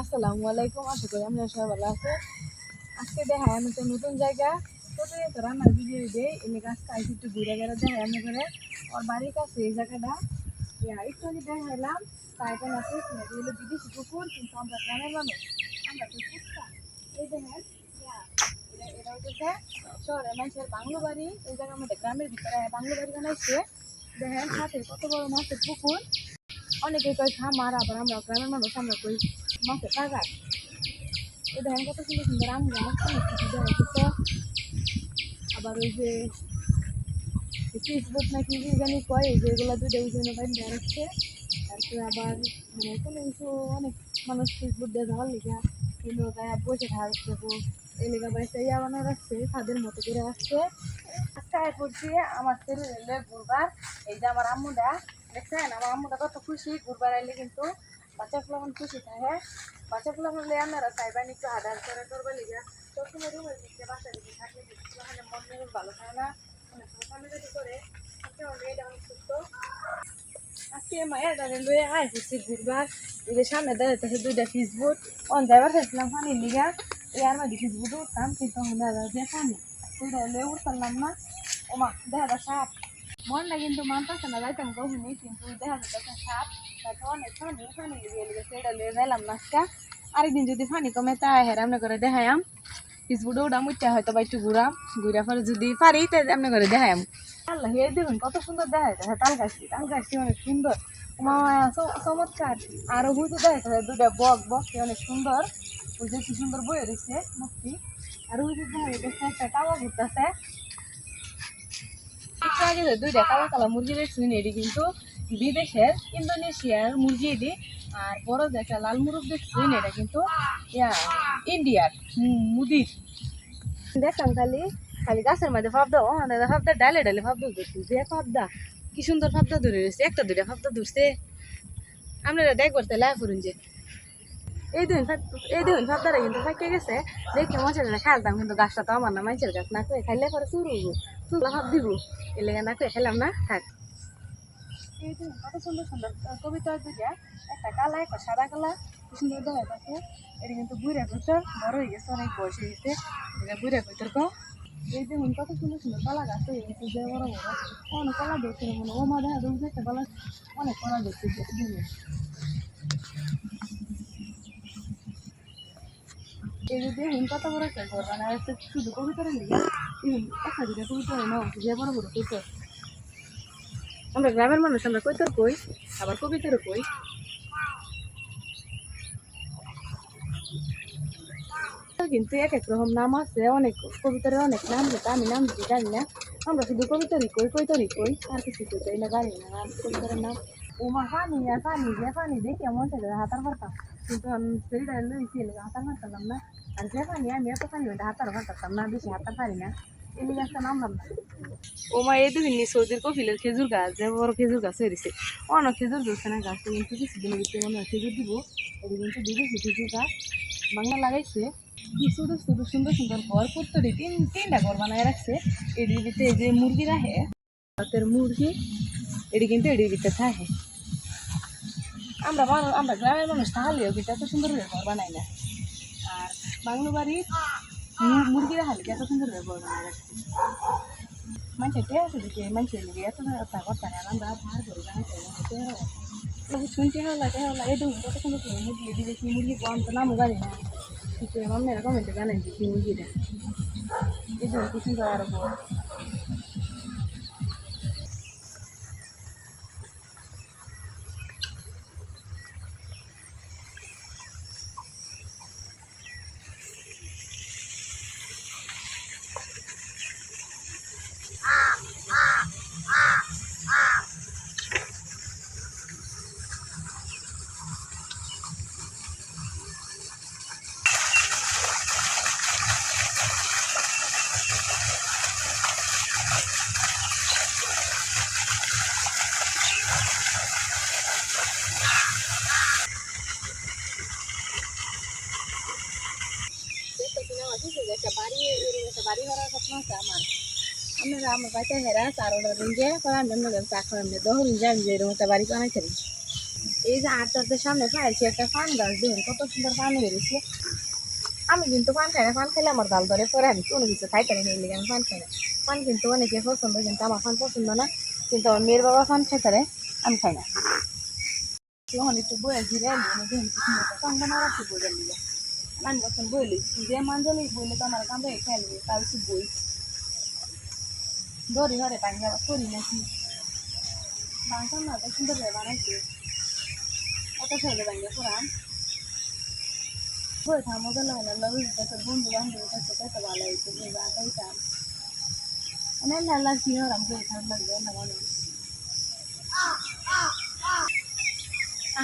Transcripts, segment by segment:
আসসালামু আলাইকুম, আশা করি আমরা সবাই ভালো আছে। আজকে দেখায় আমি তো নতুন জায়গা প্রতিদিন তো রান্নার ভিডিও দিই, এনে গাছটা একটু ঘুরে ঘুরে দেখায় আমি করে ওর বাড়ির কাছে এই জায়গাটা একটু আগে দেখাইলাম। তাই এখন আছে এগুলো বিদেশি পুকুর, কিন্তু আমরা গ্রামের মানুষ আমরা তো পুকুরটা এই দেখেন এটা হচ্ছে শহরের মানুষের বাংলো বাড়ি। এই জায়গার মধ্যে গ্রামের ভিতরে বাংলো বাড়ি বানাইছে। দেখেন হাতে কত বড় মাছের পুকুর, অনেকে কয় খামার, আবার আমরা গ্রামের মানুষ আমরা কই মাছের বাগান। এই দেখেন কত সুন্দর সুন্দর আম গাছ, অনেক কিছু দেওয়া হচ্ছে। আবার ওই যে ফেসবুক নাকি জানি কয় এই যে এগুলো দুটো ওই জন্য দেওয়া হচ্ছে। তারপরে আবার মানে কোনো কিছু অনেক মানুষ ফেসবুক দিয়ে যাওয়ার লিখা কিন্তু বসে থাকছে, এই লেখা বাড়িতে ইয়া বানানো রাখছে তাদের মতো করে আসছে। আজকে করছি আমার শরীরে ঘুরবার। এই যে আমার আম্মুটা দেখছেন, আমার আম্মুটা কত খুশি ঘুরবার আইলে, কিন্তু বাচ্চা ফুলামান খুশি থাকে। বাচ্চা ফুলামান হলে আপনারা চাইবেন একটু আধার করে করবার লিখা সবসময় রুমের দিকে বাচ্চা দিকে থাকলে মন মেজাজ ভালো থাকে না, অনেক সময় যদি করে এটা অনেক সুস্থ। আজকে মায়ের দাঁড়ে লয়ে আয় করছি ঘুরবার। এই যে সামনে দাঁড়াইতেছে দুইটা ফিসবুট অন যাইবার চাইছিলাম পানির লিগা, এই আর মাঝে ফিসবুট উঠতাম, কিন্তু যে পানি দুইটা লয়ে উঠতাম না। ও মা দেখা যায় সাপ, মনটা কিন্তু মানতেছে না যাইতাম গভীর, কিন্তু দেখা যাচ্ছে সাপ। তারপর অনেক পানি পানি লিগে লিগে সেটা লয়ে যাইলাম না। আজকে আরেকদিন যদি পানি কমে তাই হেরামনে করে দেখায়াম ফিসবুটে উঠা মুইটা হয়তো বা একটু ঘুরা পরে যদি পারি তাই এমনি করে দেখায়াম। আল্লাহ হে দেখুন কত সুন্দর দেখা যাচ্ছে তাল গাছটি অনেক সুন্দর, চমৎকার। আর বুঝতে দেখা যাচ্ছে দুটা বক অনেক সুন্দর, ওই যে কি সুন্দর বয়ে রয়েছে মুক্তি। আর ওই যে দেখা যাচ্ছে একটা কাওয়া ঘুরতেছে। একটু আগে দুইটা কালা কালা মুরগি দেখছি, এটি কিন্তু বিদেশের ইন্দোনেশিয়ার মুরগি এটি। আর বড় যে একটা লাল মুরগ দেখছি এটা কিন্তু ইন্ডিয়ার মুদির। দেখলাম খালি খালি গাছের মধ্যে ফাবদা, ফাবদা ডালে ডালে ফাবদা ধরছি, যে ফাবদা কি সুন্দর ফাবদা ধরে রয়েছে, একটা দুইটা ফাবদা ধরছে। আপনারা দেখবার তাই লাই করুন যে এই দুই ফাবদারা কিন্তু ফাঁকে গেছে। দেখে মজা খেলতাম, কিন্তু গাছটা তো আমার না, মানুষের গাছ না করে খাইলে পরে চুলা ভাব দিব, এ লেগে না করে খেলাম না থাক। এই দুই কত সুন্দর সুন্দর কবিতা দুইটা, একটা কালা একটা সাদা কালা, কি সুন্দর দেখা যাচ্ছে। এটা কিন্তু বুড়া কইতর বড় হয়ে গেছে, অনেক বয়স হয়ে গেছে, এটা বুড়া কইতর কো। এই দেখুন কত সুন্দর সুন্দর কলা গাছ হয়ে গেছে, যে বড় বড় অনেক কলা দেখছে মনে ও মা দেখা যাচ্ছে একটা কলা, অনেক কলা দেখছে। এই যে দেখুন কত বড় একটা ঘর বানায় আছে, শুধু কবিতারের লিগে একটা দুটা কবিতা হয় না, যে বড় বড় কবিতর। আমরা গ্রামের মানুষ, আমরা কইতর কই আবার কবিতারও কই। কিন্তু এক এক রকম নাম আছে, অনেক কবিতার অনেক নাম, যেটা আমি নাম দিতে জানি না। আমরা শুধু কবিতারই কই কইতরই কই, আর কিছু কইতাই না, জানি না কবিতার নাম। ওমা পানি পানি দেখে এমন থাকে হাতার পারতাম, কিন্তু আমি শরীরটা লইছি হাতার পারতাম না। আর যে পানি আমি এত পানি হইতে হাতার পারতাম না, বেশি হাতার পারি না, এমনি গাছটা নামলাম না। ওমা এই দুদিন সৌদির কফিলের খেজুর গাছ, যে বড় খেজুর গাছ হয়েছে, অনেক খেজুর ধরছে না গাছটা, কিন্তু কিছুদিনের ভিতরে মনে হয় খেজুর দিব। এটা কিন্তু বিদেশি খেজুর গাছ, বাংলা লাগাইছে। কি ছোটো ছোটো সুন্দর সুন্দর ঘর প্রত্যেকটি তিনটা ঘর বানায় রাখছে। এটির ভিতরে যে মুরগি রাখে, রাতের মুরগি এটি কিন্তু এটির ভিতরে থাকে। আমরা গ্রামের মানুষ তাহলেও কিন্তু এত সুন্দর ঘর বানাই না। আর বাংলো বাড়ির মুরগি রাখালে এত সুন্দর ঘর বানায় রাখছে। মানুষের টেয়া আছে দেখে মানুষের লিগে এত করতে না, আমরা ভার করে বানাইতে শুনতে হলা এই দেখুন কত সুন্দর মুরগি, এটি দেখি মুরগি কম তো নামও জানি না, কিন্তু মাম্মেরা কমেন্টে জানাই দেখি মুরগিটা এই দেখুন কি সুন্দর আরো বড়। আপনারা আমার বাড়িতে হেরা চার অর্ডার দিন যে পরে আমি আপনাদের চা খাওয়ান দহন যে আমি যে এরকম একটা বাড়ি বানাই খেলি এই যে আটটার সামনে পাইছি একটা পান গাছ দেখুন কত সুন্দর পান বেরিয়েছে আমি কিন্তু পান খাই না পান খেলে আমার গাল ধরে পরে আমি কোনো কিছু খাই পারি না এর লিগে আমি পান খাই না পান কিন্তু অনেকে পছন্দ কিন্তু আমার পান পছন্দ না কিন্তু আমার মেয়ের বাবা পান খাইতে আমি খাই না তখন একটু বয়ে ঘিরে দেখুন কি সুন্দর একটা পান বানা রাখছি বইয়ের লিগে আমি বলছেন বইলি যে মানজলি বইলে তো আমার কামড়ে খাই নেবে তাও একটু বই দড়ি ঘরে পানি আবার করি নাকি বাংলাম না এত সুন্দর করে বানাইছে কত সহজে বানিয়ে পুরান বই থাম মজা লাগে না লবি বন্ধু বান্ধব কাছে কত ভালো হয়েছে বই বাঁধাইতাম অনেক নালা শিওরাম বই থাম লাগবে না মনে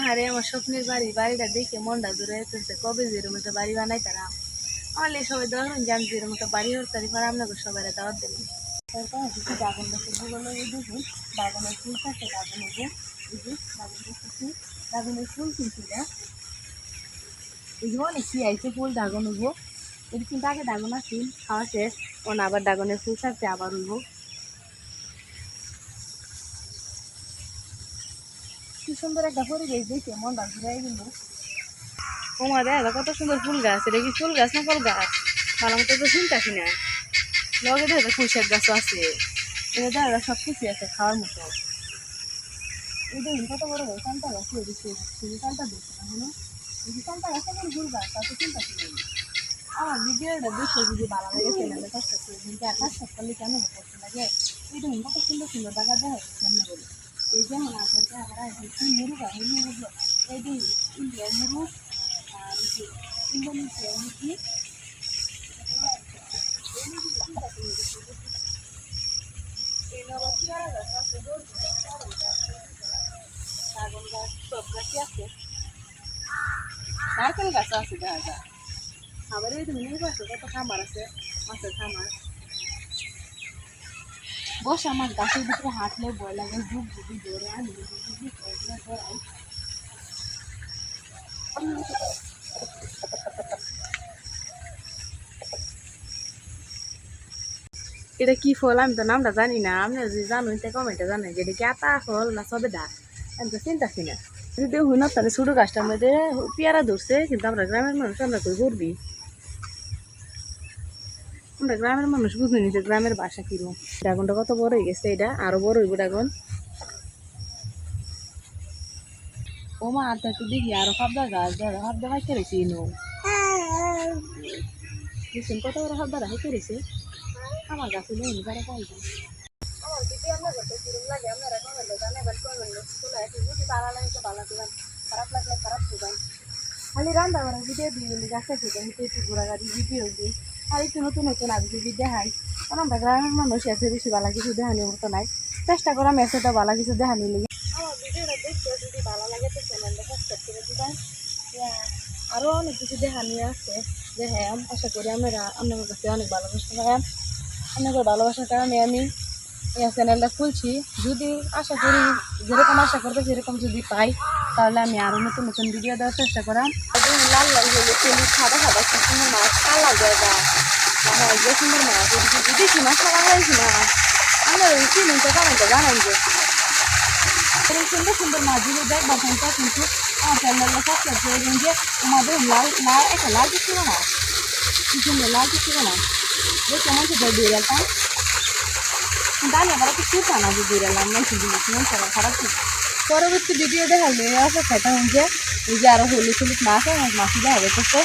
আরে আমার স্বপ্নের বাড়িটা দেখে মনটা দূরে চলছে কবে যেরকম একটা বাড়ি বানাই তারা আমার সবাই ধরুন যে আমি যেরকম একটা বাড়ি হতে পারি আপনাকে সবাই দাওয়াত দেবেন ড্রাগন গাছের গুলো দেখুন ড্রাগনের ফুল থাকে ড্রাগনের যে ড্রাগনের ফুল কিন্তু এই যে অনেক কি আইছে ফুল ড্রাগন উঠবো এটি কিন্তু আগে ড্রাগন আসছিল খাওয়া শেষ ওন আবার ড্রাগনের ফুল থাকছে আবার উঠবো কি সুন্দর একটা পরিবেশ দেখে মনটা ঘুরাই গেল ওমা দেখা কত সুন্দর ফুল গাছ এটা কি ফুল গাছ না ফল গাছ ভালো মতো তো চিন্তাছি না লগে দেখা ফুলশাক গাছও আছে এটা দেখা সব কিছু আছে খাওয়ার মতো এই দেখুন কত বড় হয় কান্তা গাছ দিচ্ছে কান্তা দিচ্ছে না হলো এই কান্তা গাছ এখন ফুল গাছ তাতে চিন্তাছি নেই আমার ভিডিওটা দেখে যদি ভালো লাগে চ্যানেলে সাবস্ক্রাইব করে দিন কাজ করলে কেমন করতে লাগে এই দেখুন কত সুন্দর সুন্দর জায়গা দেখা সামনে বলে এই যেমন আপনাকে আমরা মুরুগ আছে মুরুগুলো এই যে ইন্ডিয়ার মুরুগ আর ইন্দোনেশিয়ার মুরগি নারকেল গাছ আছে দেখা যায় আবার এই তুমি পাশে কত খামার আছে মাছের খামার বস আমার গাছের ভিতরে হাঁটলে ভয় লাগে যুগ যুগি দৌড়ে আমি এটা কি ফল আমি তো নামটা জানি না আপনি যদি জানো কমেন্টে জানেন যে এটা কি আতা ফল না সবেদা আমি তো চিন্তাছি না যদি হই না তাহলে ছোটো গাছটার মধ্যে পেয়ারা ধরছে কিন্তু আমরা গ্রামের মানুষ আমরা কই করবি আমরা গ্রামের মানুষ বুঝে নিছে গ্রামের বাসা কিরকম ড্রাগনটা কত বড় হয়ে গেছে এটা আরো বড় হইব ড্রাগন ও মা আর একটু দেখি আরো খাবদা গাছ ধরো খাবদা খাইতে রয়েছে ইনো বুঝছেন কত বড় খাবদা খাইতে রয়েছে আমার গাছে নেই তারা পাইবে আমার দিদি আপনার কাছে কিরম লাগে আপনারা কমেন্টে জানাবেন কমেন্টে চলে আসে যদি ভালো লাগে তো ভালো দিবেন খারাপ লাগলে খারাপ দিবেন খালি রান্না করার ভিডিও দিয়ে গাছে খেতে একটু ঘোরাঘুরি ভিডিও দিই আর একটু নতুন নতুন আগে দেখাই কারণ আমরা গ্রামের মানুষ এসে বেশি ভালো কিছু দেখানোর মতো নাই চেষ্টা করাম এসেটা ভালো কিছু দেখানি লেগে আমার ভিডিওটা দেখতে যদি ভালো লাগে তো চ্যানেলটা সাবস্ক্রাইব করে দিবেন আরও অনেক কিছু দেখানি আছে যে হ্যাঁ আশা করি আপনারা আপনাদের কাছে অনেক ভালোবাসা পাই আপনাদের ভালোবাসার কারণে আমি এই চ্যানেলটা খুলছি যদি আশা করি যেরকম আশা করবে সেরকম যদি পাই তাহলে আমি আরও নতুন নতুন ভিডিও দেওয়ার চেষ্টা করাম লাল লাল হলে খাদা খাদা কি সুন্দর মাছ কালা জায়গা হ্যাঁ যে সুন্দর মাছ দেখি মাছ খাওয়া হয়েছি না আমরা চিনুনটা কমেন্টে জানান যে সুন্দর সুন্দর মাছগুলো দেখবার ফোনটা কিন্তু আমার চ্যানেলটা সাবস্ক্রাইব করে দিন যে আমাদের লাল লাল একটা লাল কিছু না কি সুন্দর লাল কিছু না দেখে মন থেকে দিয়ে গেলাম তাহলে আবার একটু সুতা না দিয়ে গেলাম মন থেকে মন খারাপ খারাপ পরবর্তী ভিডিও দেখালে আসে সেটা হচ্ছে এই যে আরো হলুদ হলুদ মাছ মাছ দেখা যাচ্ছে